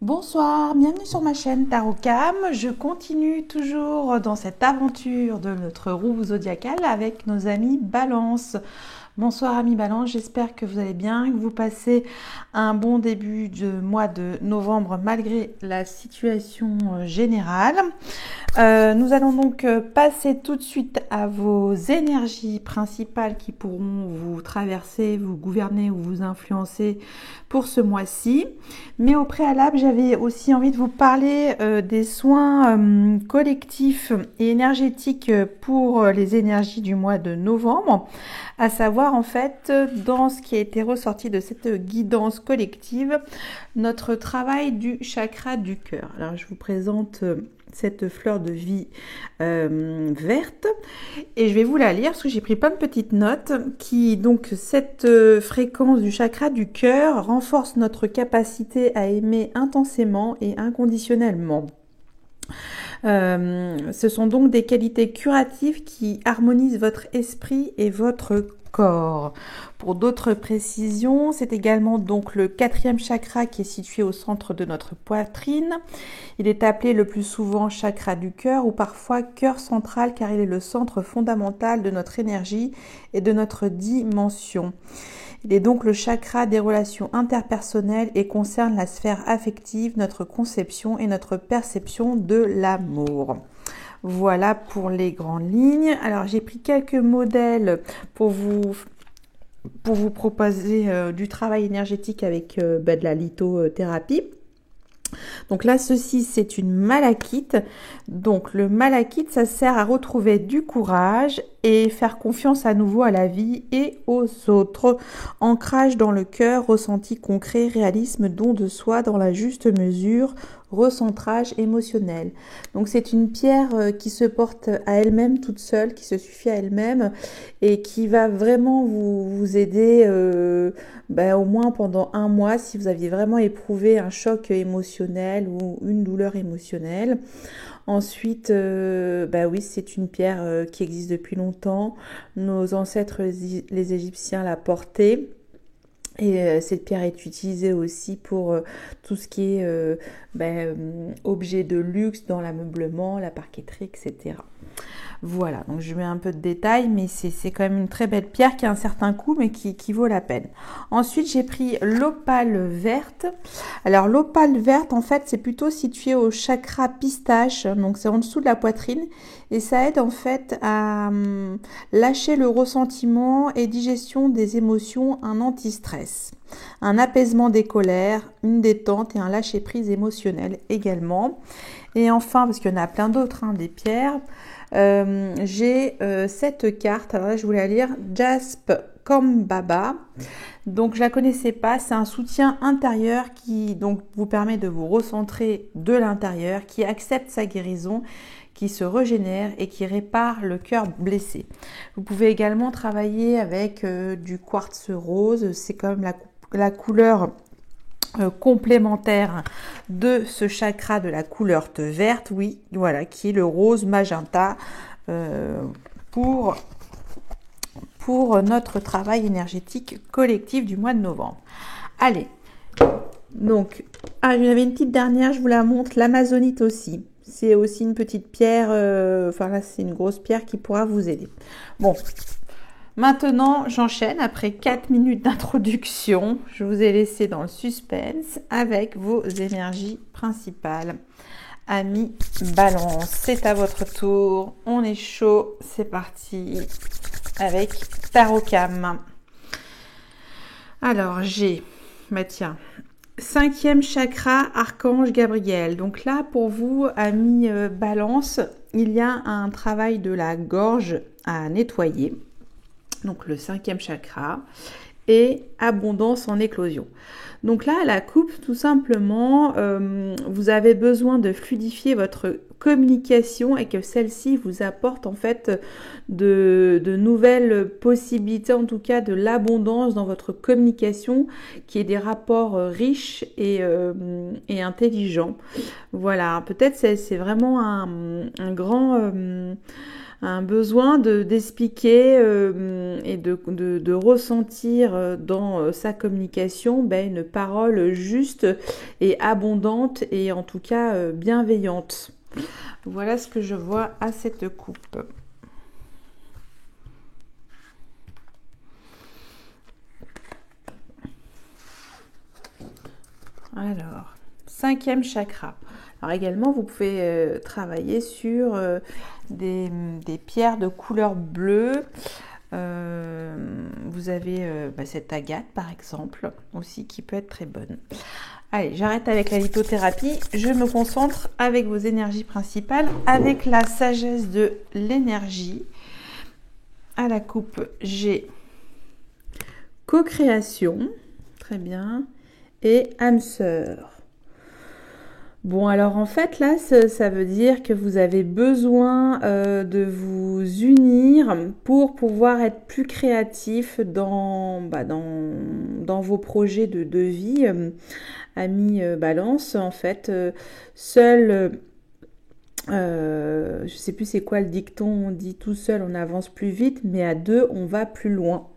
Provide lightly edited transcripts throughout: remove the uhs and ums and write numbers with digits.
Bonsoir, bienvenue sur ma chaîne Tarocam. Je continue toujours dans cette aventure de notre roue zodiacale avec nos amis Balance. Bonsoir amis Balance, j'espère que vous allez bien, que vous passez un bon début de mois de novembre malgré la situation générale. Nous allons donc passer tout de suite à vos énergies principales qui pourront vous traverser, vous gouverner ou vous influencer pour ce mois-ci. Mais au préalable, j'avais aussi envie de vous parler des soins collectifs et énergétiques pour les énergies du mois de novembre, à savoir en fait dans ce qui a été ressorti de cette guidance collective, notre travail du chakra du cœur. Alors je vous présente cette fleur de vie verte et je vais vous la lire parce que j'ai pris plein de petites notes qui donc cette fréquence du chakra du cœur renforce notre capacité à aimer intensément et inconditionnellement. Ce sont donc des qualités curatives qui harmonisent votre esprit et votre corps. Pour d'autres précisions, c'est également donc le 4e chakra qui est situé au centre de notre poitrine. Il est appelé le plus souvent chakra du cœur ou parfois cœur central car il est le centre fondamental de notre énergie et de notre dimension. Il est donc le chakra des relations interpersonnelles et concerne la sphère affective, notre conception et notre perception de l'amour. Voilà pour les grandes lignes. Alors j'ai pris quelques modèles pour vous proposer du travail énergétique avec de la lithothérapie. Donc là, ceci, c'est une malachite. Donc le malachite, ça sert à retrouver du courage et faire confiance à nouveau à la vie et aux autres. Ancrage dans le cœur, ressenti concret, réalisme, don de soi dans la juste mesure, recentrage émotionnel. Donc c'est une pierre qui se porte à elle-même toute seule, qui se suffit à elle-même et qui va vraiment vous aider au moins pendant un mois si vous aviez vraiment éprouvé un choc émotionnel ou une douleur émotionnelle. Ensuite, oui, c'est une pierre qui existe depuis longtemps. Nos ancêtres, les Égyptiens, la portaient. Et cette pierre est utilisée aussi pour tout ce qui est objet de luxe dans l'ameublement, la parqueterie, etc. Voilà, donc je mets un peu de détails, mais c'est quand même une très belle pierre qui a un certain coût, mais qui vaut la peine. Ensuite, j'ai pris l'opale verte. Alors, l'opale verte, en fait, c'est plutôt situé au chakra pistache, donc c'est en dessous de la poitrine, et ça aide en fait à lâcher le ressentiment et digestion des émotions, un anti-stress, un apaisement des colères, une détente et un lâcher-prise émotionnel également. Et enfin, parce qu'il y en a plein d'autres, des pierres, j'ai cette carte, alors là je voulais la lire, Jasp Kambaba. Donc je la connaissais pas, c'est un soutien intérieur qui donc vous permet de vous recentrer de l'intérieur, qui accepte sa guérison, qui se régénère et qui répare le cœur blessé. Vous pouvez également travailler avec du quartz rose, c'est quand même la couleur complémentaire de ce chakra de la couleur verte, oui, voilà, qui est le rose magenta pour notre travail énergétique collectif du mois de novembre. Allez, donc, il y en avait une petite dernière, je vous la montre, l'amazonite aussi. C'est aussi une petite pierre, là c'est une grosse pierre qui pourra vous aider. Bon, maintenant, j'enchaîne après 4 minutes d'introduction. Je vous ai laissé dans le suspense avec vos énergies principales. Amis Balance, c'est à votre tour. On est chaud, c'est parti avec Tarocam. Alors, j'ai, 5e chakra, Archange Gabriel. Donc là, pour vous, amis Balance, il y a un travail de la gorge à nettoyer. Donc le 5e chakra, et abondance en éclosion. Donc là, la coupe, tout simplement, vous avez besoin de fluidifier votre communication et que celle-ci vous apporte en fait de nouvelles possibilités, en tout cas de l'abondance dans votre communication, qui est des rapports riches et intelligents. Voilà, peut-être c'est vraiment un un besoin d'expliquer et de ressentir dans sa communication une parole juste et abondante et en tout cas bienveillante. Voilà ce que je vois à cette coupe. Alors, 5e chakra. Alors également, vous pouvez travailler sur des pierres de couleur bleue. Vous avez cette agate par exemple aussi qui peut être très bonne. Allez, j'arrête avec la lithothérapie. Je me concentre avec vos énergies principales, avec la sagesse de l'énergie. À la coupe, j'ai co-création, très bien, et âme sœur. Bon, alors en fait, là, ça veut dire que vous avez besoin de vous unir pour pouvoir être plus créatif dans vos projets de vie. Ami Balance, en fait, seul, je sais plus c'est quoi le dicton, on dit tout seul on avance plus vite, mais à deux on va plus loin.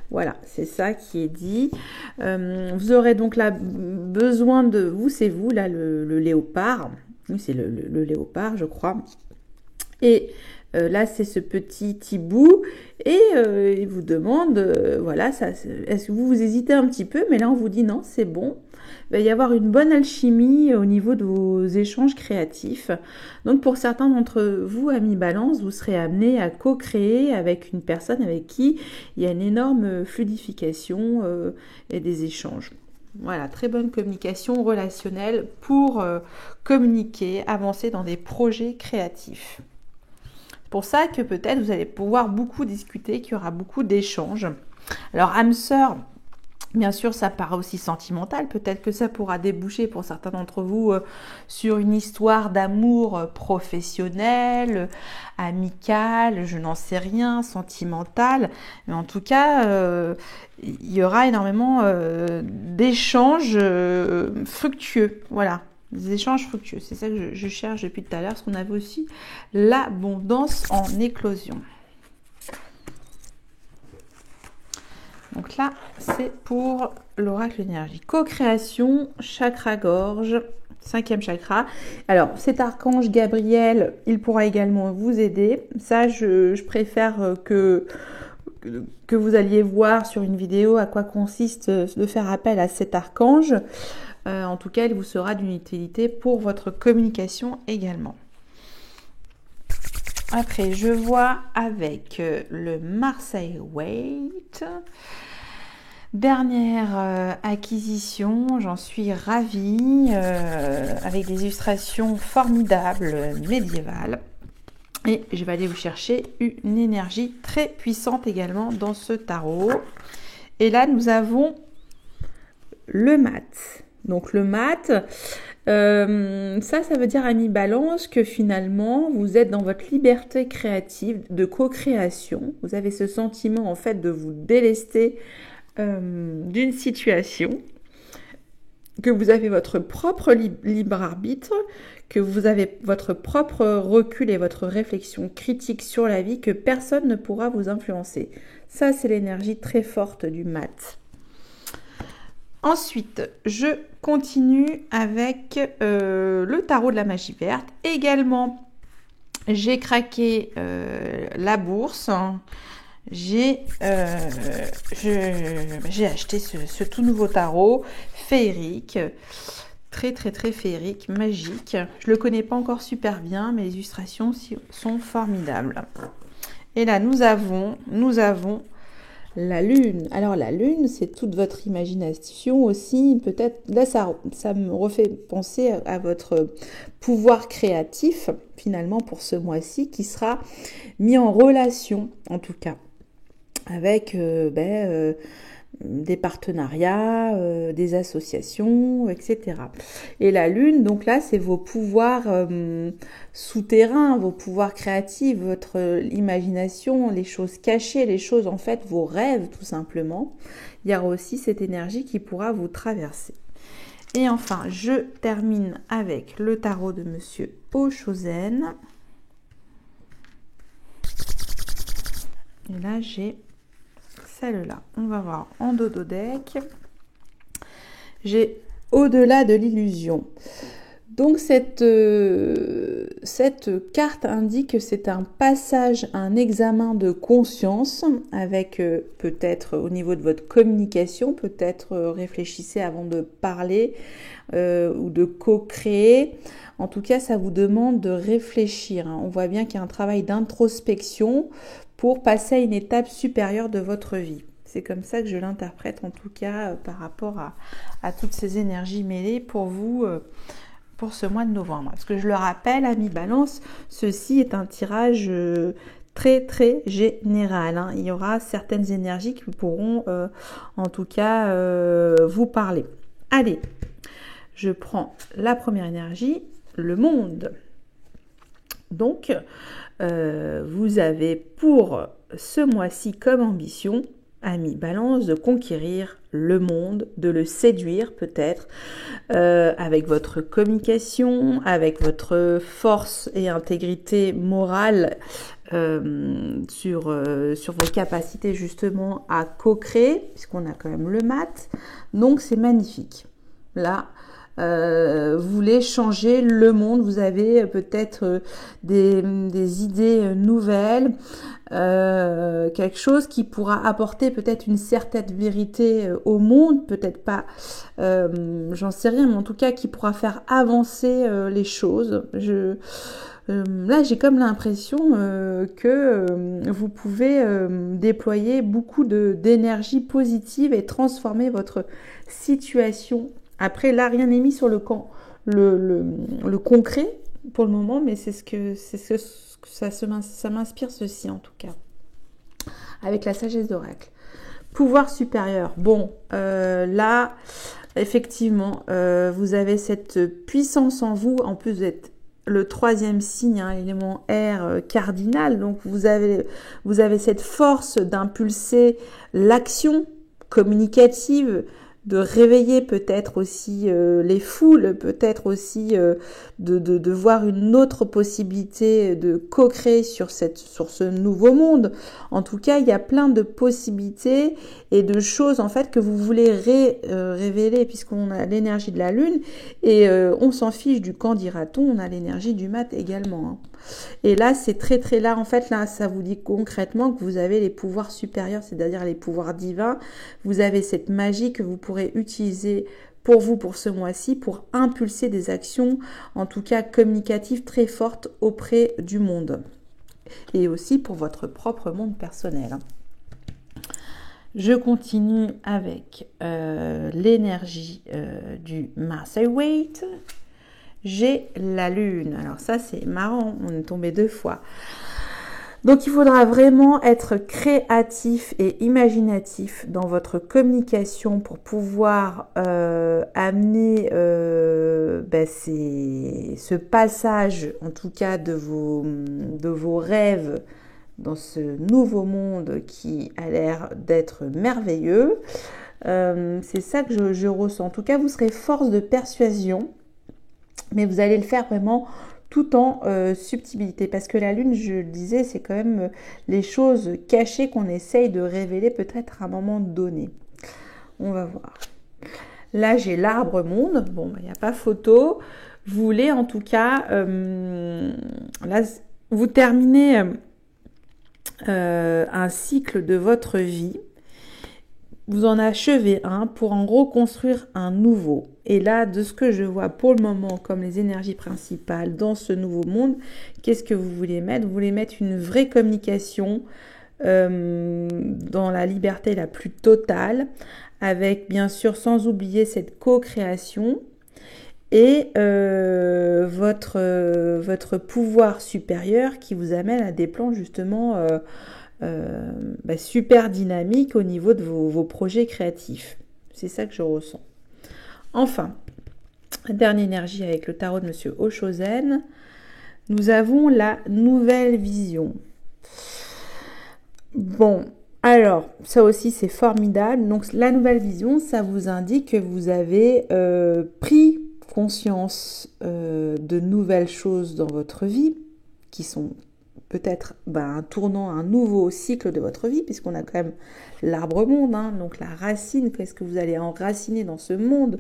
Voilà, c'est ça qui est dit. Vous aurez donc là besoin de vous, c'est vous là le léopard. Oui, c'est le léopard, je crois. Et là, c'est ce petit hibou et il vous demande, voilà, est-ce que vous hésitez un petit peu, mais là on vous dit non, c'est bon. Il va y avoir une bonne alchimie au niveau de vos échanges créatifs. Donc pour certains d'entre vous, amis Balance, vous serez amenés à co-créer avec une personne avec qui il y a une énorme fluidification et des échanges. Voilà, très bonne communication relationnelle pour communiquer, avancer dans des projets créatifs. C'est pour ça que peut-être vous allez pouvoir beaucoup discuter, qu'il y aura beaucoup d'échanges. Alors, âme sœur, bien sûr, ça paraît aussi sentimental. Peut-être que ça pourra déboucher pour certains d'entre vous sur une histoire d'amour professionnel, amical, je n'en sais rien, sentimental. Mais en tout cas, il y aura énormément d'échanges fructueux. Voilà. Des échanges fructueux, c'est ça que je cherche depuis tout à l'heure, parce qu'on avait aussi l'abondance en éclosion. Donc là, c'est pour l'oracle énergie. Co-création, chakra gorge, 5e chakra. Alors, cet archange Gabriel, il pourra également vous aider. Ça, je préfère que vous alliez voir sur une vidéo à quoi consiste de faire appel à cet archange. En tout cas, il vous sera d'une utilité pour votre communication également. Après, je vois avec le Marseille Weight. Dernière acquisition, j'en suis ravie, avec des illustrations formidables, médiévales. Et je vais aller vous chercher une énergie très puissante également dans ce tarot. Et là, nous avons le mat. Donc le mat, ça veut dire, ami Balance, que finalement, vous êtes dans votre liberté créative de co-création. Vous avez ce sentiment, en fait, de vous délester d'une situation, que vous avez votre propre libre arbitre, que vous avez votre propre recul et votre réflexion critique sur la vie, que personne ne pourra vous influencer. Ça, c'est l'énergie très forte du mat. Ensuite, je continue avec le tarot de la magie verte. Également, j'ai craqué la bourse. J'ai acheté ce tout nouveau tarot féerique, très très très féerique, magique. Je le connais pas encore super bien, mais les illustrations sont formidables. Et là, nous avons la lune. Alors la lune, c'est toute votre imagination aussi. Peut-être, là, ça me refait penser à votre pouvoir créatif, finalement, pour ce mois-ci, qui sera mis en relation, en tout cas, avec des partenariats, des associations, etc. Et la lune, donc là, c'est vos pouvoirs souterrains, vos pouvoirs créatifs, votre imagination, les choses cachées, les choses, en fait, vos rêves, tout simplement. Il y aura aussi cette énergie qui pourra vous traverser. Et enfin, je termine avec le tarot de Monsieur Oshozen. Et là, j'ai celle-là. On va voir en dodo deck. J'ai au-delà de l'illusion. Donc cette carte indique que c'est un passage, un examen de conscience avec peut-être au niveau de votre communication, peut-être réfléchissez avant de parler ou de co-créer. En tout cas, ça vous demande de réfléchir. On voit bien qu'il y a un travail d'introspection pour passer à une étape supérieure de votre vie. C'est comme ça que je l'interprète en tout cas par rapport à toutes ces énergies mêlées pour vous pour ce mois de novembre. Parce que je le rappelle, amis Balance, ceci est un tirage très très général. Il y aura certaines énergies qui pourront en tout cas vous parler. Allez, je prends la première énergie, le monde. Donc, vous avez pour ce mois-ci comme ambition, amis Balance, de conquérir le monde, de le séduire peut-être, avec votre communication, avec votre force et intégrité morale, sur vos capacités justement à co-créer, puisqu'on a quand même le mat. Donc c'est magnifique. Là, vous voulez changer le monde, vous avez peut-être des idées nouvelles, quelque chose qui pourra apporter peut-être une certaine vérité au monde, peut-être pas, j'en sais rien, mais en tout cas qui pourra faire avancer les choses. Là, j'ai comme l'impression que vous pouvez déployer beaucoup d'énergie positive et transformer votre situation. Après, là, rien n'est mis sur le concret pour le moment, mais c'est ce que ça m'inspire ceci en tout cas. Avec la sagesse d'oracle. Pouvoir supérieur. Bon, là, effectivement, vous avez cette puissance en vous. En plus, vous êtes le troisième signe, l'élément air cardinal. Donc, vous avez cette force d'impulser l'action communicative, de réveiller peut-être aussi les foules, peut-être aussi de voir une autre possibilité de co-créer sur ce nouveau monde. En tout cas, il y a plein de possibilités et de choses en fait que vous voulez révéler, puisqu'on a l'énergie de la lune et on s'en fiche du quand dira-t-on, on a l'énergie du mat également. Et là, c'est très très là, en fait, là, ça vous dit concrètement que vous avez les pouvoirs supérieurs, c'est-à-dire les pouvoirs divins. Vous avez cette magie que vous pourrez utiliser pour vous, pour ce mois-ci, pour impulser des actions, en tout cas communicatives très fortes auprès du monde. Et aussi pour votre propre monde personnel. Je continue avec l'énergie du Marseille Waite. J'ai la lune. Alors ça, c'est marrant, on est tombé 2 fois. Donc, il faudra vraiment être créatif et imaginatif dans votre communication pour pouvoir amener ce passage, en tout cas, de vos rêves dans ce nouveau monde qui a l'air d'être merveilleux. C'est ça que je ressens. En tout cas, vous serez force de persuasion. Mais vous allez le faire vraiment tout en subtilité. Parce que la lune, je le disais, c'est quand même les choses cachées qu'on essaye de révéler peut-être à un moment donné. On va voir. Là, j'ai l'arbre monde. Bon, il n'y a pas photo. Vous voulez en tout cas... là, vous terminez un cycle de votre vie. Vous en achevez un pour en reconstruire un nouveau. Et là, de ce que je vois pour le moment comme les énergies principales dans ce nouveau monde, qu'est-ce que vous voulez mettre? Vous voulez mettre une vraie communication dans la liberté la plus totale, avec bien sûr sans oublier cette co-création et votre pouvoir supérieur qui vous amène à des plans justement super dynamiques au niveau de vos projets créatifs. C'est ça que je ressens. Enfin, dernière énergie avec le tarot de Monsieur Oshozen, nous avons la nouvelle vision. Bon, alors, ça aussi c'est formidable. Donc la nouvelle vision, ça vous indique que vous avez pris conscience de nouvelles choses dans votre vie qui sont peut-être un tournant, un nouveau cycle de votre vie, puisqu'on a quand même l'arbre monde, hein, donc la racine, qu'est-ce que vous allez enraciner dans ce monde?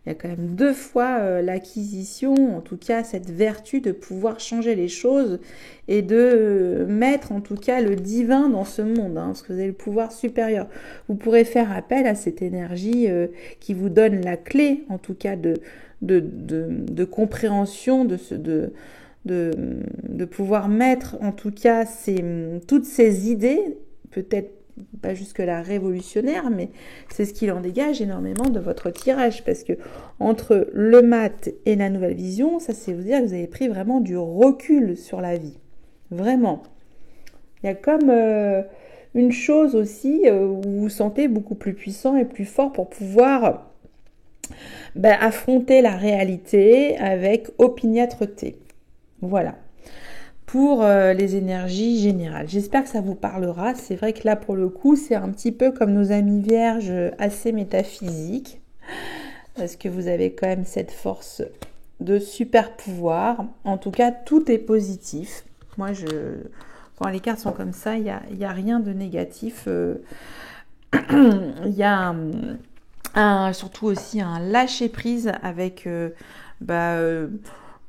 Il y a quand même 2 fois l'acquisition, en tout cas cette vertu de pouvoir changer les choses et de mettre en tout cas le divin dans ce monde, hein, parce que vous avez le pouvoir supérieur. Vous pourrez faire appel à cette énergie qui vous donne la clé, en tout cas de compréhension, de pouvoir mettre en tout cas toutes ces idées, peut-être pas jusque-là révolutionnaire, mais c'est ce qu'il en dégage énormément de votre tirage, parce que entre le mat et la nouvelle vision, ça c'est vous dire que vous avez pris vraiment du recul sur la vie. Vraiment. Il y a comme une chose aussi où vous vous sentez beaucoup plus puissant et plus fort pour pouvoir affronter la réalité avec opiniâtreté. Voilà. Pour les énergies générales. J'espère que ça vous parlera. C'est vrai que là, pour le coup, c'est un petit peu comme nos amis vierges, assez métaphysique, parce que vous avez quand même cette force de super pouvoir. En tout cas, tout est positif. Moi, quand les cartes sont comme ça, il y a rien de négatif. Il y a surtout aussi un lâcher-prise avec...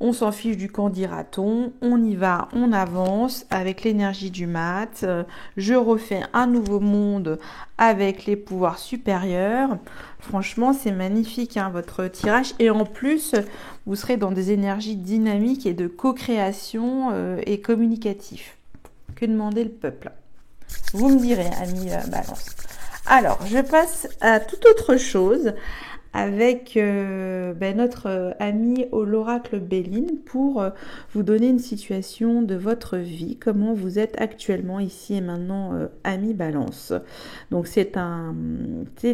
on s'en fiche du qu'en dira-t-on, on y va, on avance avec l'énergie du mat, je refais un nouveau monde avec les pouvoirs supérieurs. Franchement, c'est magnifique hein, votre tirage. Et en plus, vous serez dans des énergies dynamiques et de co-création et communicatif. Que demander le peuple? Vous me direz, ami Balance. Alors, je passe à toute autre chose avec notre ami l'oracle Béline pour vous donner une situation de votre vie, comment vous êtes actuellement ici et maintenant, ami Balance. Donc c'est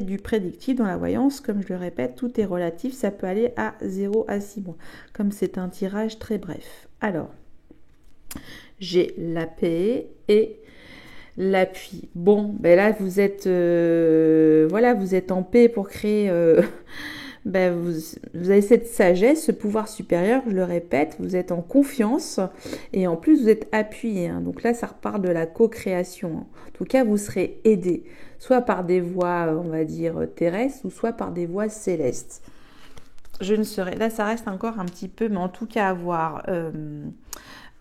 du prédictif dans la voyance, comme je le répète, tout est relatif, ça peut aller à 0 à 6 mois, comme c'est un tirage très bref. Alors, j'ai la paix et l'appui. Bon, là vous êtes vous êtes en paix pour créer vous avez cette sagesse, ce pouvoir supérieur, je le répète, vous êtes en confiance et en plus vous êtes appuyé, hein. Donc là ça repart de la co-création, hein. En tout cas vous serez aidé, soit par des voies on va dire terrestres ou soit par des voies célestes. Là ça reste encore un petit peu, mais en tout cas avoir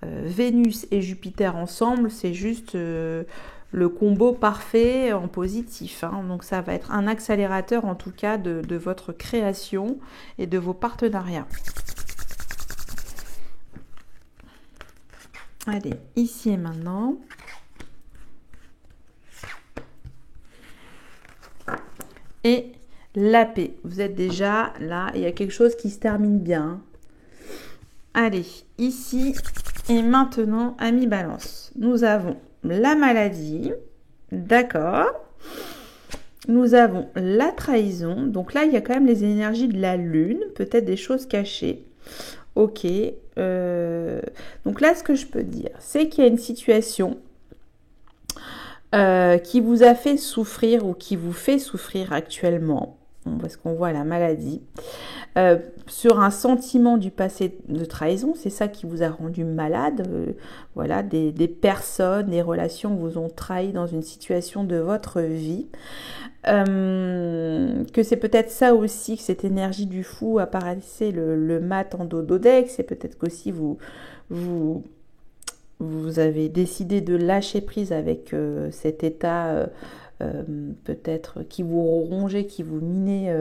Vénus et Jupiter ensemble, c'est juste le combo parfait en positif, hein. Donc ça va être un accélérateur en tout cas de votre création et de vos partenariats. Allez, ici et maintenant. Et la paix. Vous êtes déjà là, il y a quelque chose qui se termine bien. Allez, ici et maintenant, ami Balance, nous avons la maladie, d'accord. Nous avons la trahison. Donc là, il y a quand même les énergies de la lune, peut-être des choses cachées. Ok. Donc là, ce que je peux dire, c'est qu'il y a une situation qui vous a fait souffrir ou qui vous fait souffrir actuellement. Parce qu'on voit la maladie. Sur un sentiment du passé de trahison, c'est ça qui vous a rendu malade. Voilà, des personnes, des relations vous ont trahi dans une situation de votre vie. Que c'est peut-être ça aussi, que cette énergie du fou apparaissait le mat en dododex. C'est peut-être qu'aussi vous avez décidé de lâcher prise avec cet état peut-être qui vous rongeait, qui vous minait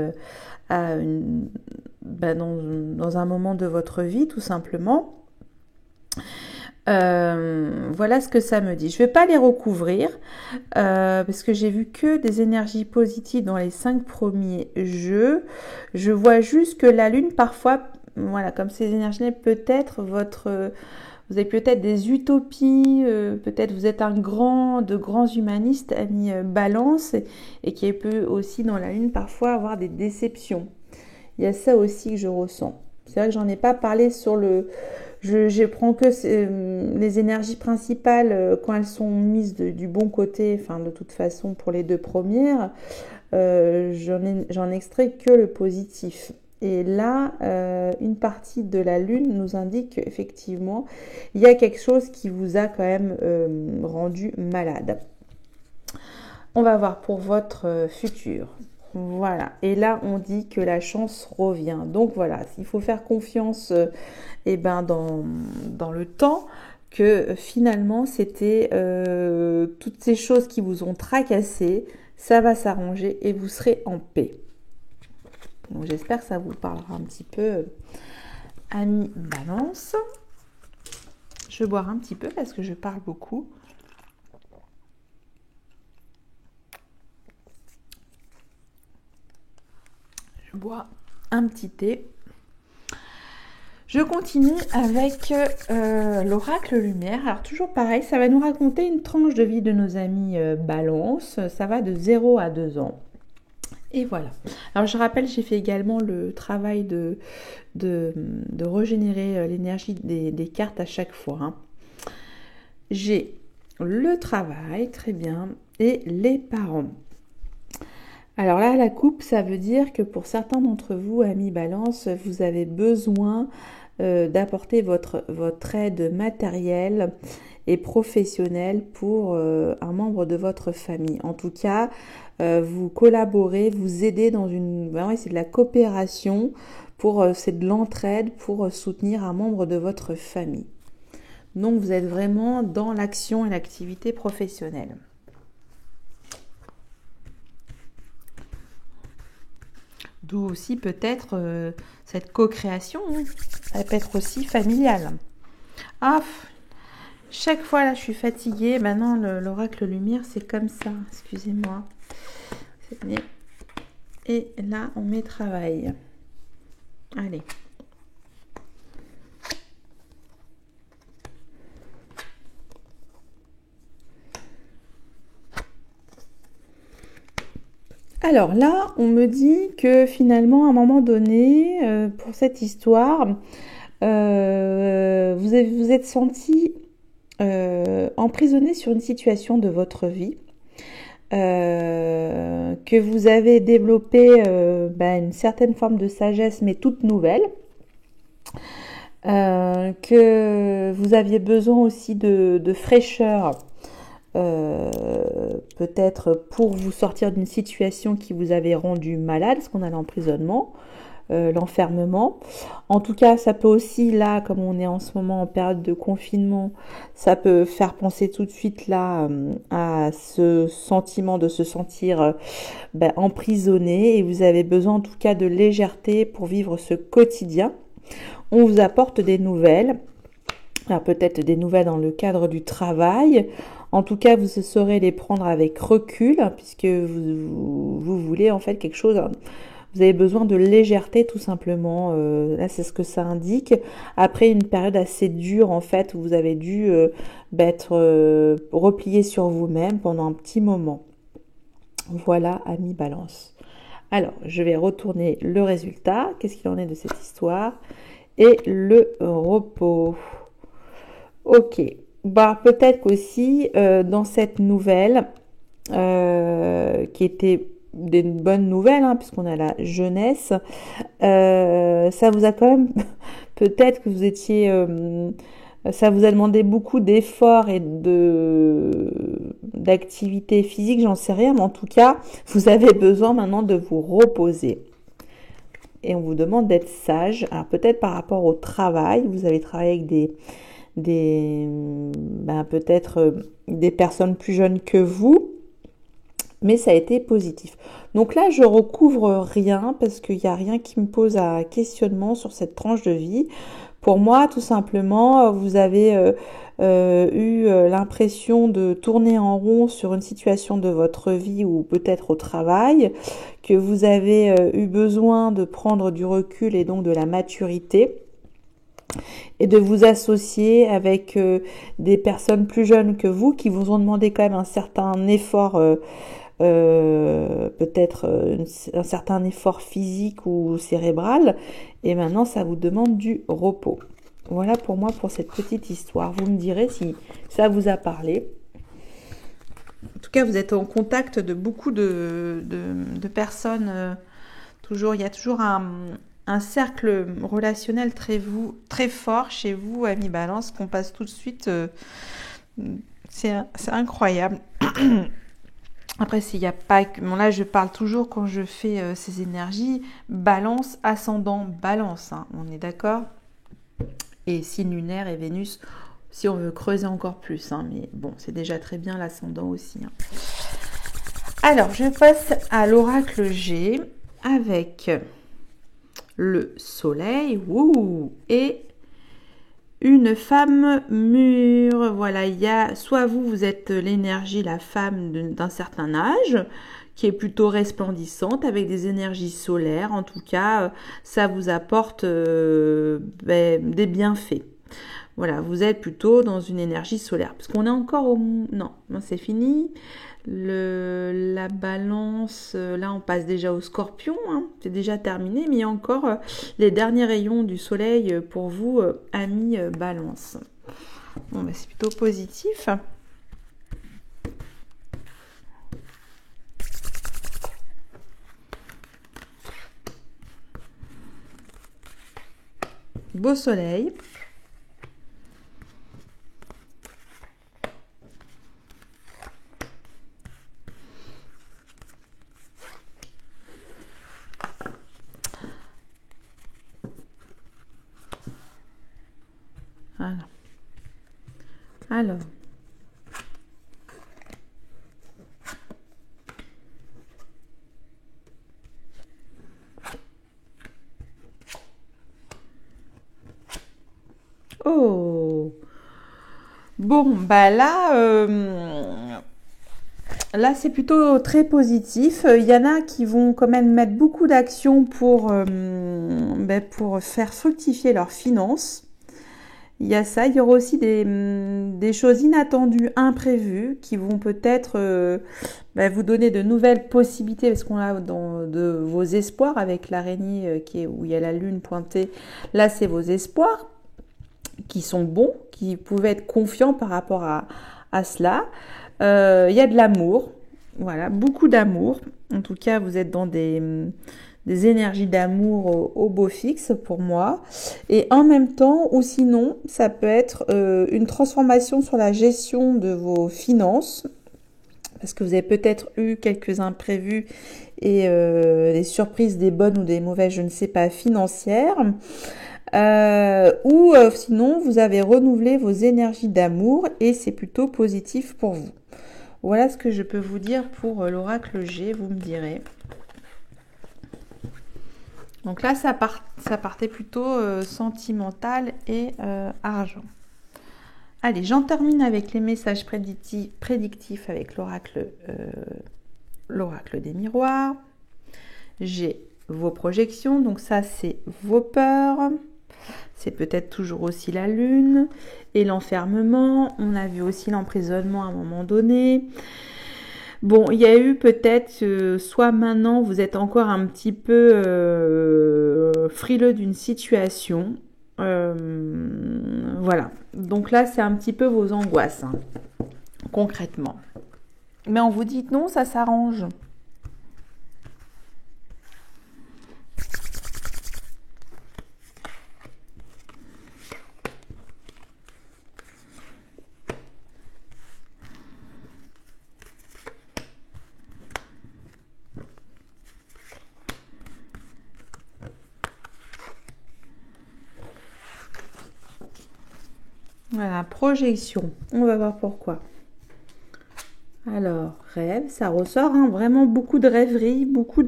dans un moment de votre vie, tout simplement. Voilà ce que ça me dit. Je ne vais pas les recouvrir parce que j'ai vu que des énergies positives dans les 5 premiers jeux. Je vois juste que la lune, parfois, voilà, comme ces énergies, peut-être vous avez peut-être des utopies, peut-être vous êtes de grands humanistes, ami Balance, et qui peut aussi dans la lune parfois avoir des déceptions. Il y a ça aussi que je ressens. C'est vrai que j'en ai pas parlé sur je prends que les énergies principales quand elles sont mises du bon côté, enfin de toute façon pour les 2 premières, j'en extrais que le positif. Et là, une partie de la lune nous indique qu'effectivement, il y a quelque chose qui vous a quand même rendu malade. On va voir pour votre futur. Voilà. Et là, on dit que la chance revient. Donc voilà, il faut faire confiance dans le temps, que finalement, c'était toutes ces choses qui vous ont tracassé. Ça va s'arranger et vous serez en paix. Donc j'espère que ça vous parlera un petit peu, amis Balance. Je vais boire un petit peu parce que je parle beaucoup. Je bois un petit thé. Je continue avec l'oracle lumière. Alors toujours pareil, ça va nous raconter une tranche de vie de nos amis Balance. Ça va de 0 à 2 ans. Et voilà. Alors je rappelle, j'ai fait également le travail de régénérer l'énergie des cartes à chaque fois. Hein. J'ai le travail, très bien, et les parents. Alors là, la coupe, ça veut dire que pour certains d'entre vous, amis Balance, vous avez besoin d'apporter votre aide matérielle et professionnelle pour un membre de votre famille. En tout cas, vous collaborez, vous aidez dans une... Ben ouais, c'est de la coopération, c'est de l'entraide pour soutenir un membre de votre famille. Donc, vous êtes vraiment dans l'action et l'activité professionnelle. D'où aussi peut-être cette co-création, hein. Ça peut être aussi familiale. Ah, chaque fois là, je suis fatiguée. Maintenant, l'oracle lumière, c'est comme ça. Excusez-moi. Et là, on met travail. Allez. Alors là, on me dit que finalement, à un moment donné, pour cette histoire, vous êtes senti emprisonné sur une situation de votre vie, que vous avez développé une certaine forme de sagesse, mais toute nouvelle, que vous aviez besoin aussi de fraîcheur, peut-être pour vous sortir d'une situation qui vous avait rendu malade, ce qu'on a l'emprisonnement, l'enfermement. En tout cas, ça peut aussi, là, comme on est en ce moment en période de confinement, ça peut faire penser tout de suite là à ce sentiment de se sentir emprisonné, et vous avez besoin en tout cas de légèreté pour vivre ce quotidien. On vous apporte des nouvelles, alors peut-être des nouvelles dans le cadre du travail. En tout cas, vous saurez les prendre avec recul, puisque vous voulez en fait quelque chose. Vous avez besoin de légèreté tout simplement. Là, c'est ce que ça indique. Après une période assez dure en fait, où vous avez dû être replié sur vous-même pendant un petit moment. Voilà, amis Balance. Alors, je vais retourner le résultat. Qu'est-ce qu'il en est de cette histoire? Et le repos. Ok. Peut-être qu'aussi dans cette nouvelle, qui était des bonnes nouvelles, hein, puisqu'on a la jeunesse, ça vous a quand même, peut-être que vous étiez, ça vous a demandé beaucoup d'efforts et d'activité physique, j'en sais rien, mais en tout cas, vous avez besoin maintenant de vous reposer. Et on vous demande d'être sage. Alors peut-être par rapport au travail, vous avez travaillé avec peut-être des personnes plus jeunes que vous, mais ça a été positif. Donc là, je recouvre rien parce qu'il n'y a rien qui me pose à questionnement sur cette tranche de vie. Pour moi, tout simplement, vous avez eu l'impression de tourner en rond sur une situation de votre vie ou peut-être au travail, que vous avez eu besoin de prendre du recul et donc de la maturité, et de vous associer avec des personnes plus jeunes que vous qui vous ont demandé quand même un certain effort, peut-être un certain effort physique ou cérébral, et maintenant ça vous demande du repos. Voilà pour moi pour cette petite histoire. Vous me direz si ça vous a parlé. En tout cas, vous êtes en contact de beaucoup de personnes. Il y a toujours un cercle relationnel très fort chez vous, amis Balance, qu'on passe tout de suite. C'est incroyable. Après, s'il n'y a pas que... Bon, là, je parle toujours quand je fais ces énergies. Balance, ascendant, balance. Hein, on est d'accord? Et signe lunaire et Vénus, si on veut creuser encore plus. Hein, mais bon, c'est déjà très bien l'ascendant aussi. Hein. Alors, je passe à l'oracle G avec le soleil et une femme mûre. Voilà, il y a soit vous êtes l'énergie, la femme d'un certain âge, qui est plutôt resplendissante avec des énergies solaires. En tout cas, ça vous apporte des bienfaits. Voilà, vous êtes plutôt dans une énergie solaire. Parce qu'on est encore au... Non, c'est fini. La balance, là on passe déjà au scorpion, hein, c'est déjà terminé, mais il y a encore les derniers rayons du soleil pour vous, amis balance. Bon, c'est plutôt positif. Beau soleil. Voilà. Alors. Oh. Bon, bah là c'est plutôt très positif. Il y en a qui vont quand même mettre beaucoup d'actions pour faire fructifier leurs finances. Il y a ça, il y aura aussi des choses inattendues, imprévues, qui vont peut-être vous donner de nouvelles possibilités, parce qu'on a de vos espoirs avec l'araignée où il y a la lune pointée. Là, c'est vos espoirs qui sont bons, qui pouvaient être confiants par rapport à cela. Il y a de l'amour, voilà, beaucoup d'amour. En tout cas, vous êtes dans des énergies d'amour au beau fixe pour moi. Et en même temps, ou sinon, ça peut être une transformation sur la gestion de vos finances, parce que vous avez peut-être eu quelques imprévus et des surprises, des bonnes ou des mauvaises, je ne sais pas, financières. Ou sinon, vous avez renouvelé vos énergies d'amour et c'est plutôt positif pour vous. Voilà ce que je peux vous dire pour l'oracle G, vous me direz. Donc là, ça partait plutôt sentimental et argent. Allez, j'en termine avec les messages prédictifs avec l'oracle des miroirs. J'ai vos projections, donc ça c'est vos peurs. C'est peut-être toujours aussi la lune et l'enfermement. On a vu aussi l'emprisonnement à un moment donné. Bon, il y a eu peut-être, soit maintenant vous êtes encore un petit peu frileux d'une situation. Voilà. Donc là, c'est un petit peu vos angoisses, hein, concrètement. Mais on vous dit non, ça s'arrange. Voilà, projection. On va voir pourquoi. Alors, rêve, ça ressort, hein, vraiment beaucoup de rêverie, beaucoup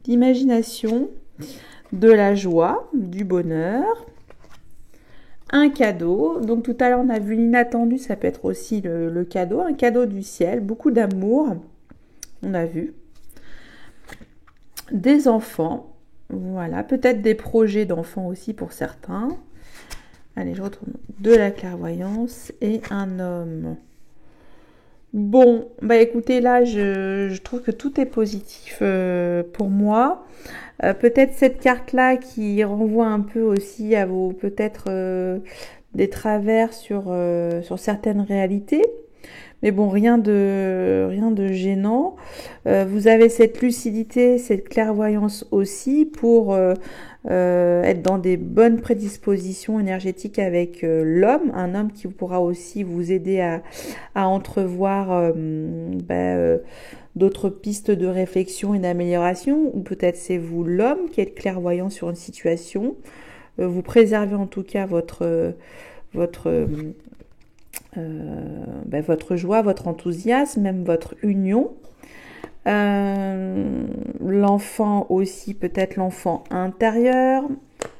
d'imagination, de la joie, du bonheur. Un cadeau. Donc tout à l'heure, on a vu l'inattendu, ça peut être aussi le cadeau. Un cadeau du ciel, beaucoup d'amour. On a vu. Des enfants. Voilà, peut-être des projets d'enfants aussi pour certains. Allez, je retourne. De la clairvoyance et un homme. Bon, bah écoutez, là, je trouve que tout est positif pour moi. Peut-être cette carte-là qui renvoie un peu aussi à vos, peut-être, des travers sur certaines réalités. Mais bon, rien de gênant. Vous avez cette lucidité, cette clairvoyance aussi pour être dans des bonnes prédispositions énergétiques avec l'homme, un homme qui pourra aussi vous aider à entrevoir d'autres pistes de réflexion et d'amélioration, ou peut-être c'est vous l'homme qui êtes clairvoyant sur une situation. Vous préservez en tout cas votre votre joie, votre enthousiasme, même votre union. L'enfant aussi, peut-être l'enfant intérieur.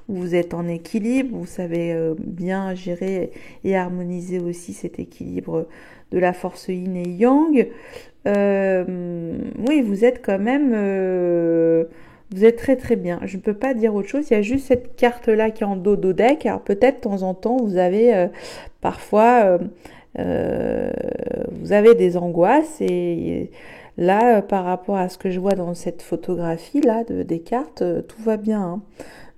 Vous êtes en équilibre, vous savez bien gérer et harmoniser aussi cet équilibre de la force yin et yang. Oui, vous êtes quand même... vous êtes très très bien. Je ne peux pas dire autre chose. Il y a juste cette carte-là qui est en dos do deck. Alors peut-être de temps en temps, vous avez parfois... vous avez des angoisses et là, par rapport à ce que je vois dans cette photographie-là des cartes, tout va bien. Hein.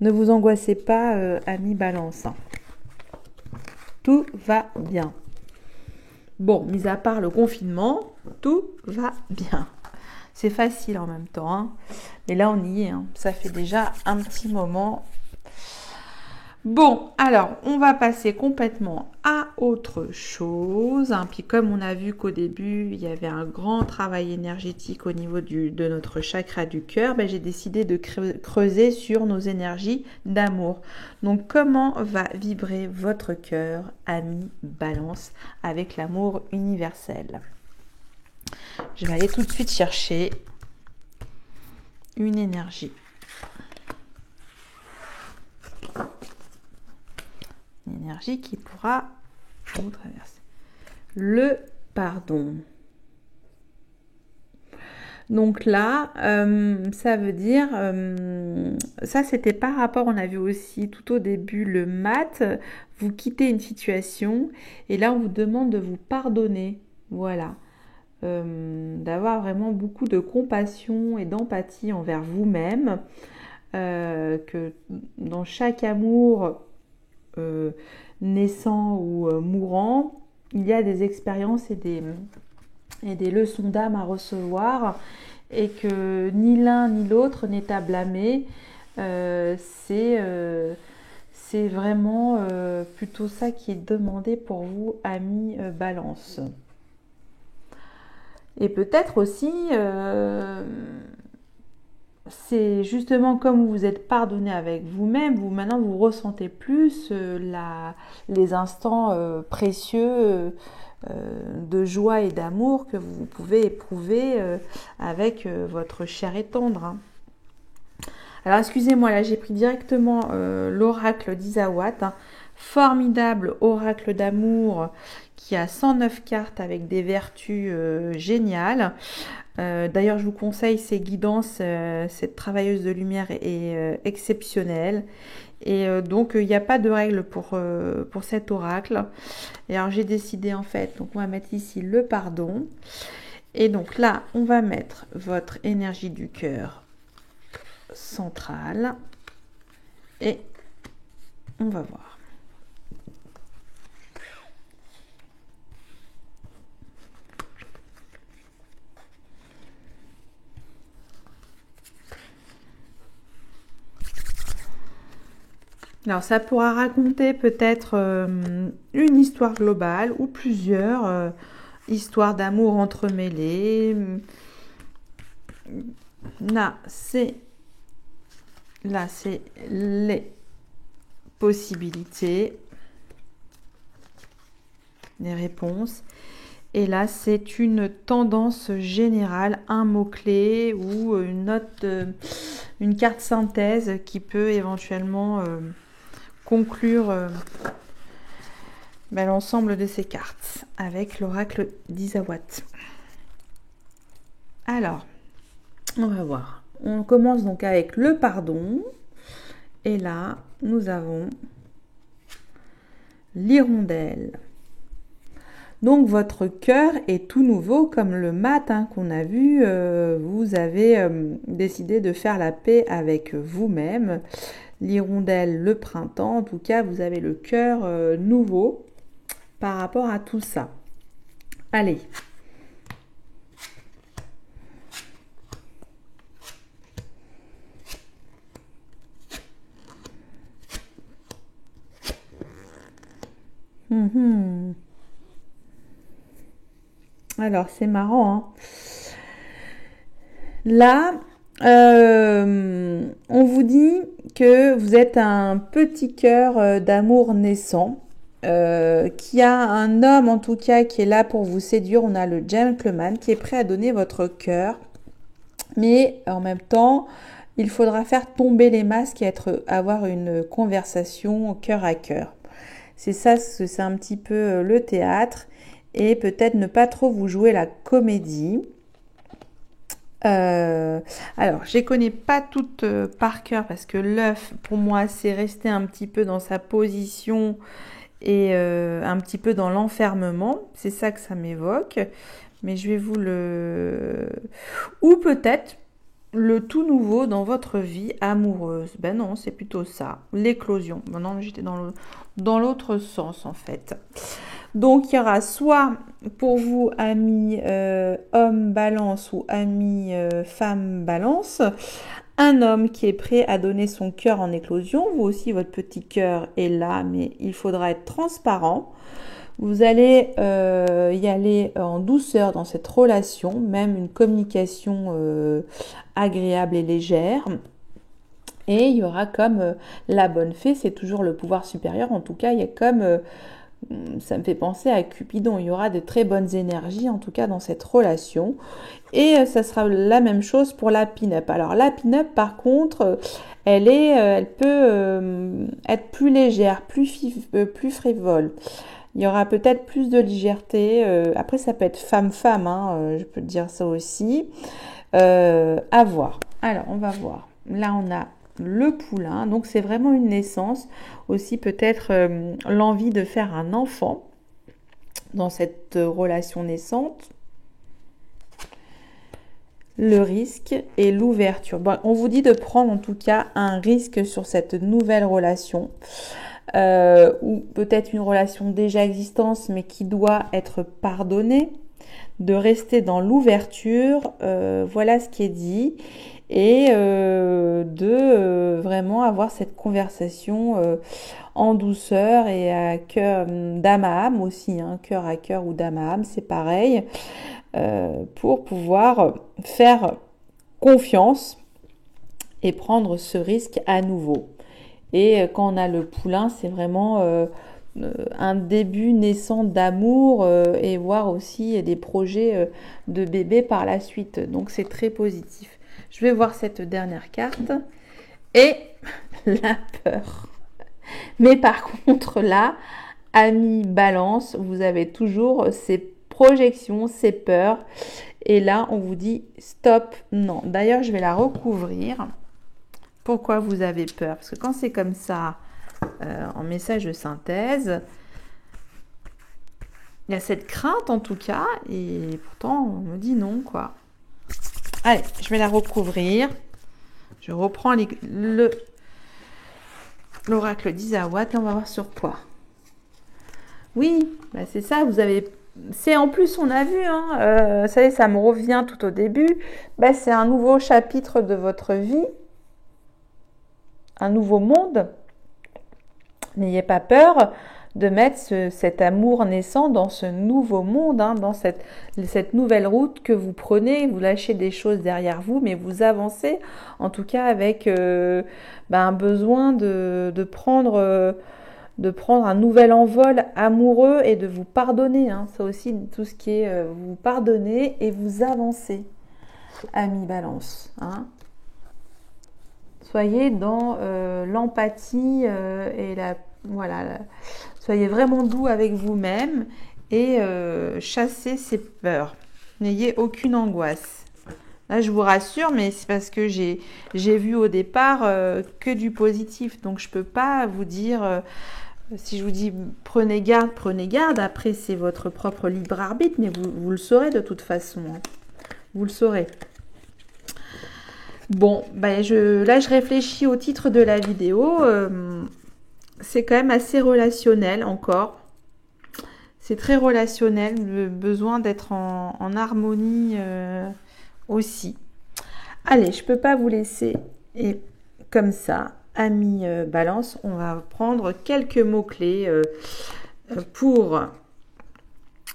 Ne vous angoissez pas, amis Balance. Hein. Tout va bien. Bon, mis à part le confinement, tout va bien. C'est facile en même temps. Hein. Mais là, on y est. Hein. Ça fait déjà un petit moment. Bon, alors, on va passer complètement à autre chose. Hein. Puis comme on a vu qu'au début, il y avait un grand travail énergétique au niveau de notre chakra du cœur, j'ai décidé de creuser sur nos énergies d'amour. Donc, comment va vibrer votre cœur, ami Balance, avec l'amour universel? Je vais aller tout de suite chercher une énergie. Une énergie qui pourra vous traverser. Le pardon. Donc là, ça veut dire, ça c'était par rapport, on a vu aussi tout au début le mat, vous quittez une situation et là on vous demande de vous pardonner, voilà. D'avoir vraiment beaucoup de compassion et d'empathie envers vous-même, que dans chaque amour naissant ou mourant, il y a des expériences et des leçons d'âme à recevoir et que ni l'un ni l'autre n'est à blâmer. C'est vraiment plutôt ça qui est demandé pour vous, amis Balance. Et peut-être aussi, c'est justement comme vous vous êtes pardonné avec vous-même, maintenant vous ressentez plus les instants précieux de joie et d'amour que vous pouvez éprouver avec votre chair et tendre. Hein. Alors excusez-moi, là j'ai pris directement l'oracle d'Isawat, hein. Formidable oracle d'amour qui a 109 cartes avec des vertus géniales. D'ailleurs, je vous conseille ses guidances. Cette travailleuse de lumière est exceptionnelle. Et donc, il n'y a pas de règle pour cet oracle. Et alors, j'ai décidé en fait, donc on va mettre ici le pardon. Et donc là, on va mettre votre énergie du cœur centrale. Et on va voir. Alors, ça pourra raconter peut-être une histoire globale ou plusieurs histoires d'amour entremêlées. Là, c'est les possibilités, les réponses. Et là, c'est une tendance générale, un mot-clé ou une note, une carte synthèse qui peut éventuellement conclure l'ensemble de ces cartes avec l'oracle d'Isawat. Alors, on va voir. On commence donc avec le pardon. Et là, nous avons l'hirondelle. Donc, votre cœur est tout nouveau comme le matin qu'on a vu. Vous avez décidé de faire la paix avec vous-même. L'hirondelle, le printemps. En tout cas, vous avez le cœur nouveau par rapport à tout ça. Allez. Alors, c'est marrant, hein. Là, on vous dit que vous êtes un petit cœur d'amour naissant, qui a un homme en tout cas qui est là pour vous séduire. On a le gentleman qui est prêt à donner votre cœur, mais en même temps, il faudra faire tomber les masques et avoir une conversation cœur à cœur. C'est ça, c'est un petit peu le théâtre, et peut-être ne pas trop vous jouer la comédie. Alors, je les connais pas toutes par cœur parce que l'œuf, pour moi, c'est resté un petit peu dans sa position et un petit peu dans l'enfermement. C'est ça que ça m'évoque. Mais je vais vous le... Ou peut-être le tout nouveau dans votre vie amoureuse. Ben non, c'est plutôt ça. L'éclosion. Ben non, j'étais dans l'autre sens en fait. Donc, il y aura soit pour vous, amis homme balance ou amis femme balance, un homme qui est prêt à donner son cœur en éclosion. Vous aussi, votre petit cœur est là, mais il faudra être transparent. Vous allez y aller en douceur dans cette relation, même une communication agréable et légère. Et il y aura comme la bonne fée, c'est toujours le pouvoir supérieur. En tout cas, il y a comme... ça me fait penser à Cupidon. Il y aura de très bonnes énergies, en tout cas, dans cette relation. Et ça sera la même chose pour la pin-up. Alors, la pin-up, par contre, elle peut être plus légère, plus frivole. Il y aura peut-être plus de légèreté. Après, ça peut être femme-femme, hein, je peux te dire ça aussi. À voir. Alors, on va voir. Là, on a le poulain. Donc, c'est vraiment une naissance. Aussi, peut-être l'envie de faire un enfant dans cette relation naissante. Le risque et l'ouverture. Bon, on vous dit de prendre en tout cas un risque sur cette nouvelle relation. Ou peut-être une relation déjà existante mais qui doit être pardonnée, de rester dans l'ouverture, voilà ce qui est dit, et de vraiment avoir cette conversation en douceur et à cœur, d'âme à âme aussi, hein, cœur à cœur ou d'âme à âme, c'est pareil, pour pouvoir faire confiance et prendre ce risque à nouveau. Et quand on a le poulain, c'est vraiment un début naissant d'amour et voir aussi des projets de bébé par la suite. Donc, c'est très positif. Je vais voir cette dernière carte. Et la peur. Mais par contre, là, amis balance, vous avez toujours ces projections, ces peurs. Et là, on vous dit stop, non. D'ailleurs, je vais la recouvrir. Pourquoi vous avez peur? Parce que quand c'est comme ça, en message de synthèse, il y a cette crainte en tout cas, et pourtant on me dit non, quoi. Allez, je vais la recouvrir. Je reprends l'oracle d'Isawat et on va voir sur quoi. Oui, bah c'est ça, vous avez... C'est en plus, on a vu, hein, ça y est, ça me revient tout au début, bah, c'est un nouveau chapitre de votre vie. Un nouveau monde. N'ayez pas peur de mettre cet amour naissant dans ce nouveau monde, hein, dans cette nouvelle route que vous prenez. Vous lâchez des choses derrière vous, mais vous avancez en tout cas avec un besoin de prendre un nouvel envol amoureux et de vous pardonner. Hein. Ça aussi, tout ce qui est vous pardonner et vous avancer, amis balance. Hein. Soyez dans l'empathie et soyez vraiment doux avec vous-même et chassez ces peurs. N'ayez aucune angoisse. Là, je vous rassure, mais c'est parce que j'ai vu au départ que du positif. Donc, je ne peux pas vous dire, si je vous dis prenez garde. Après, c'est votre propre libre arbitre, mais vous le saurez de toute façon. Hein. Vous le saurez. Bon, là, je réfléchis au titre de la vidéo. C'est quand même assez relationnel encore. C'est très relationnel, le besoin d'être en harmonie aussi. Allez, je peux pas vous laisser et comme ça, amis Balance, on va prendre quelques mots-clés pour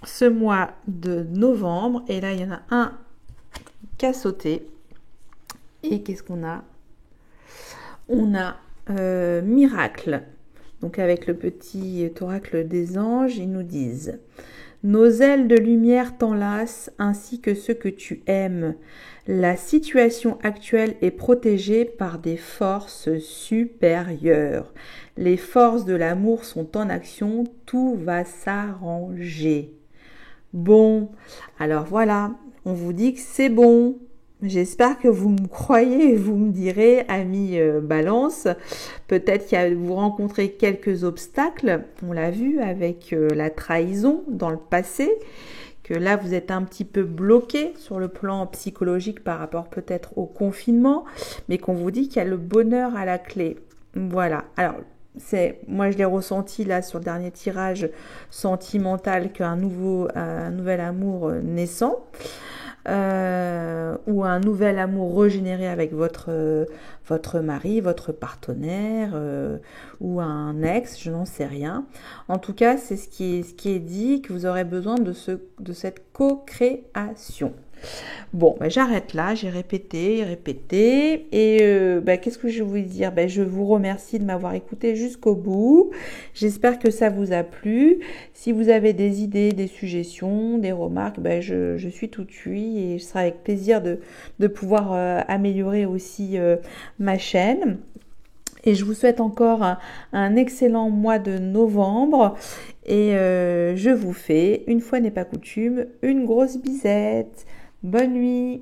ce mois de novembre. Et là, il y en a un qui a sauté. Et qu'est-ce qu'on a? On a miracle. Donc avec le petit oracle des anges, ils nous disent: nos ailes de lumière t'enlacent ainsi que ceux que tu aimes. La situation actuelle est protégée par des forces supérieures. Les forces de l'amour sont en action, tout va s'arranger. Bon, alors voilà, on vous dit que c'est bon. J'espère que vous me croyez et vous me direz, amis Balance, peut-être que vous rencontrez quelques obstacles, on l'a vu avec la trahison dans le passé, que là vous êtes un petit peu bloqué sur le plan psychologique par rapport peut-être au confinement, mais qu'on vous dit qu'il y a le bonheur à la clé. Voilà, alors moi je l'ai ressenti là sur le dernier tirage sentimental qu'un nouvel amour naissant. Ou un nouvel amour régénéré avec votre mari, votre partenaire ou un ex, je n'en sais rien. En tout cas, c'est ce qui est dit, que vous aurez besoin de cette co-création. Bon, j'arrête là, j'ai répété. Et qu'est-ce que je vais vous dire? Je vous remercie de m'avoir écouté jusqu'au bout. J'espère que ça vous a plu. Si vous avez des idées, des suggestions, des remarques, je suis tout oui et ce sera avec plaisir de pouvoir améliorer aussi ma chaîne. Et je vous souhaite encore un excellent mois de novembre. Et je vous fais, une fois n'est pas coutume, une grosse bisette. Bonne nuit!